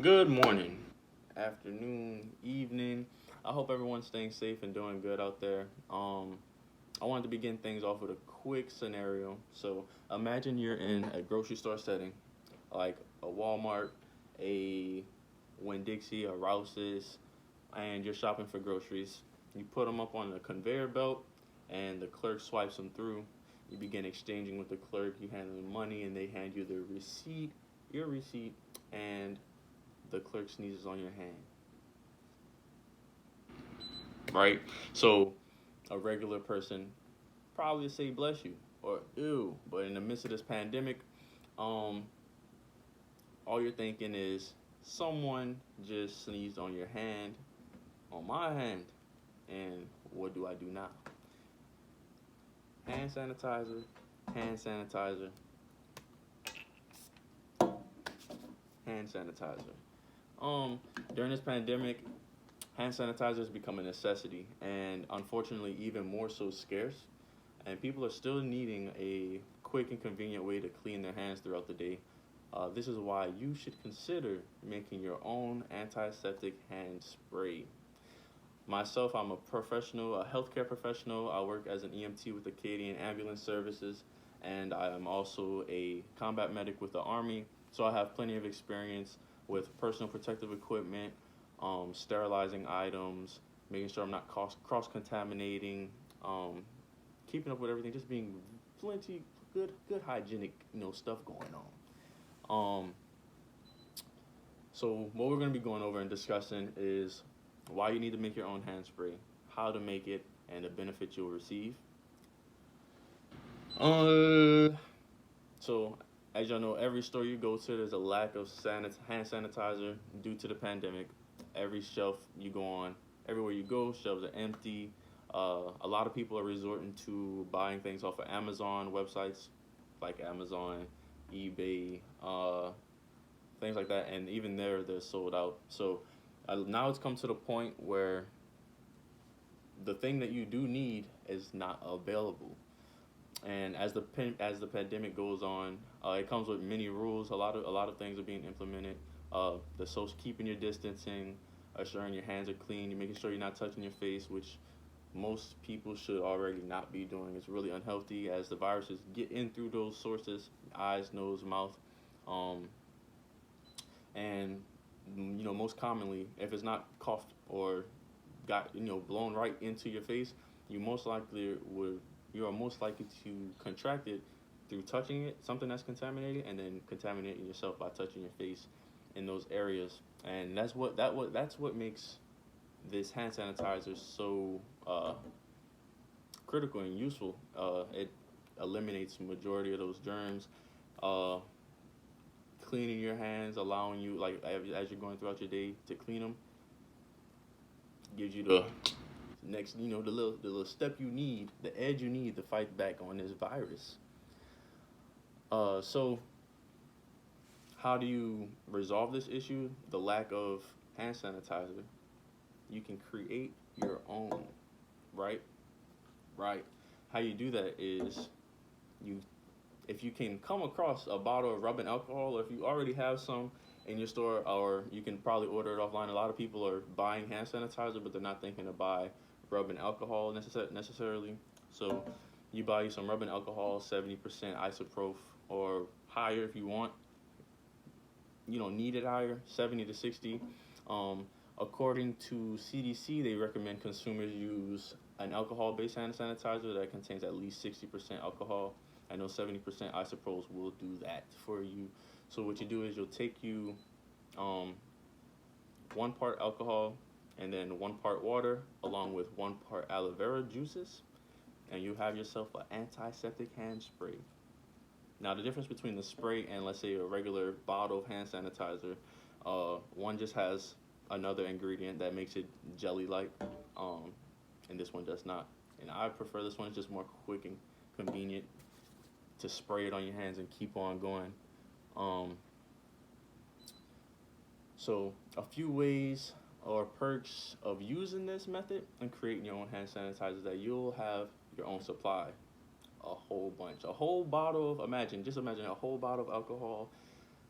Good morning, afternoon, evening. I hope everyone's staying safe and doing good out there. I wanted to begin things off with a quick scenario. So imagine you're in a grocery store setting, like a Walmart, a Winn-Dixie, a Rouse's, and you're shopping for groceries. You put them up on the conveyor belt, and the clerk swipes them through. You begin exchanging with the clerk. You hand them money, and they hand you the receipt, your receipt, and the clerk sneezes on your hand, right? So a regular person probably say bless you or ew, but in the midst of this pandemic, um, all you're thinking is someone just sneezed on your hand, on my hand, and what do I do now? Hand sanitizer, hand sanitizer, hand sanitizer. During this pandemic, hand sanitizer has become a necessity, and unfortunately, even more so scarce. And people are still needing a quick and convenient way to clean their hands throughout the day. This is why you should consider making your own antiseptic hand spray. Myself, I'm a professional, a healthcare professional. I work as an EMT with the Canadian Ambulance Services, and I am also a combat medic with the Army. So I have plenty of experience with personal protective equipment, sterilizing items, making sure I'm not cross contaminating, keeping up with everything, just being plenty good hygienic stuff going on. So what we're going to be going over and discussing is why you need to make your own hand spray, how to make it, and the benefits you'll receive. Uh, so as y'all know, every store you go to, there's a lack of hand sanitizer due to the pandemic. Every shelf you go on, everywhere you go, shelves are empty. A lot of people are resorting to buying things off of Amazon websites like Amazon, eBay, things like that, and even there they're sold out. So now it's come to the point where the thing that you do need is not available. And as the pandemic goes on, it comes with many rules. A lot of things are being implemented. The social keeping your distancing, assuring your hands are clean, you're making sure you're not touching your face, which most people should already not be doing. It's really unhealthy as the viruses get in through those sources, eyes, nose, mouth, um, and most commonly, if it's not coughed or got blown right into your face, you most likely would you are most likely to contract it through touching it, something that's contaminated, and then contaminating yourself by touching your face in those areas. And that's what makes this hand sanitizer so critical and useful. It eliminates the majority of those germs. Uh, Cleaning your hands, allowing you like as you're going throughout your day to clean them, gives you the next, the little step you need, the edge you need to fight back on this virus. So how do you resolve this issue? The lack of hand sanitizer. You can create your own, right? Right. How you do that is you if you can come across a bottle of rubbing alcohol, or if you already have some in your store, or you can probably order it offline. A lot of people are buying hand sanitizer, but they're not thinking to buy rubbing alcohol necessarily. So you buy you some rubbing alcohol, 70% isopropyl or higher if you want. You don't need it higher, 70 to 60. Um, According to CDC, they recommend consumers use an alcohol-based hand sanitizer that contains at least 60% alcohol. I know 70% isopropyls will do that for you. So what you do is you'll take um, 1 part alcohol and then 1 part water along with 1 part aloe vera juices, and you have yourself an antiseptic hand spray. Now, the difference between the spray and, let's say, a regular bottle of hand sanitizer, one just has another ingredient that makes it jelly-like, um, and this one does not. And I prefer this one. It's just more quick and convenient to spray it on your hands and keep on going. Um, so, a few ways or perks of using this method and creating your own hand sanitizer that you'll have your own supply, a whole bunch, a whole bottle of, just imagine a whole bottle of alcohol,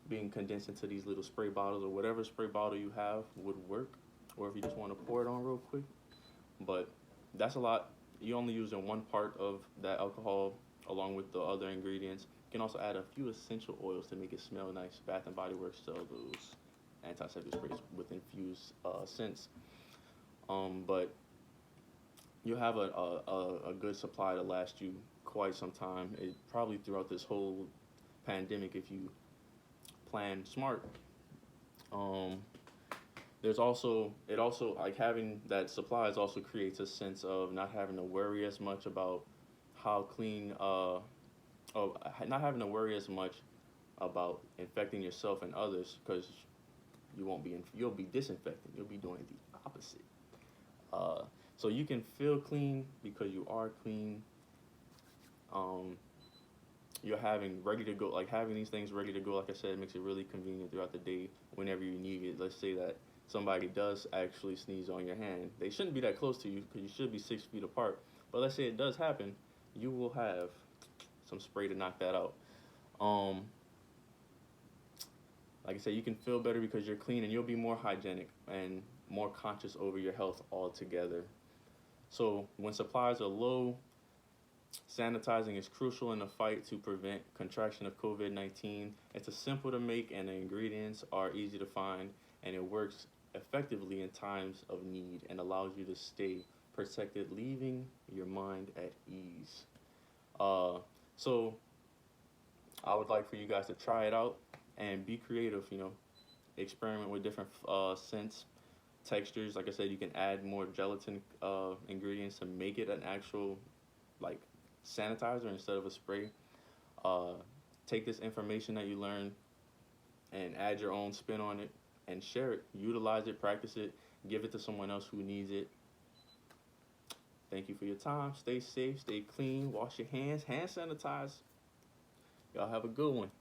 being condensed into these little spray bottles, or whatever spray bottle you have would work, or if you just want to pour it on real quick. But that's a lot. You're only using one part of that alcohol along with the other ingredients. You can also add a few essential oils to make it smell nice. Bath and Body Works sell those antiseptic sprays with infused scents. But you'll have a good supply to last you quite some time. It probably throughout this whole pandemic if you plan smart. Um, there's also it also like having that supplies also creates a sense of not having to worry as much about how clean oh not having to worry as much about infecting yourself and others because you'll be disinfecting, you'll be doing the opposite. uh, so you can feel clean because you are clean. um, you're having ready to go, like having these things ready to go, like I said, makes it really convenient throughout the day whenever you need it. Let's say that somebody does actually sneeze on your hand. They shouldn't be that close to you because you should be 6 feet apart. But let's say it does happen, you will have some spray to knock that out. Um, like I said, you can feel better because you're clean and you'll be more hygienic and more conscious over your health altogether. So when supplies are low, sanitizing is crucial in the fight to prevent contraction of COVID-19. It's a simple to make and the ingredients are easy to find, and it works effectively in times of need and allows you to stay protected, leaving your mind at ease. Uh, so I would like for you guys to try it out and be creative, experiment with different scents, textures. Like I said, you can add more gelatin ingredients to make it an actual like sanitizer instead of a spray. Uh, take this information that you learn and add your own spin on it and share it. Utilize it, practice it, give it to someone else who needs it. Thank you for your time. Stay safe, stay clean, wash your hands, hand sanitize. Y'all have a good one.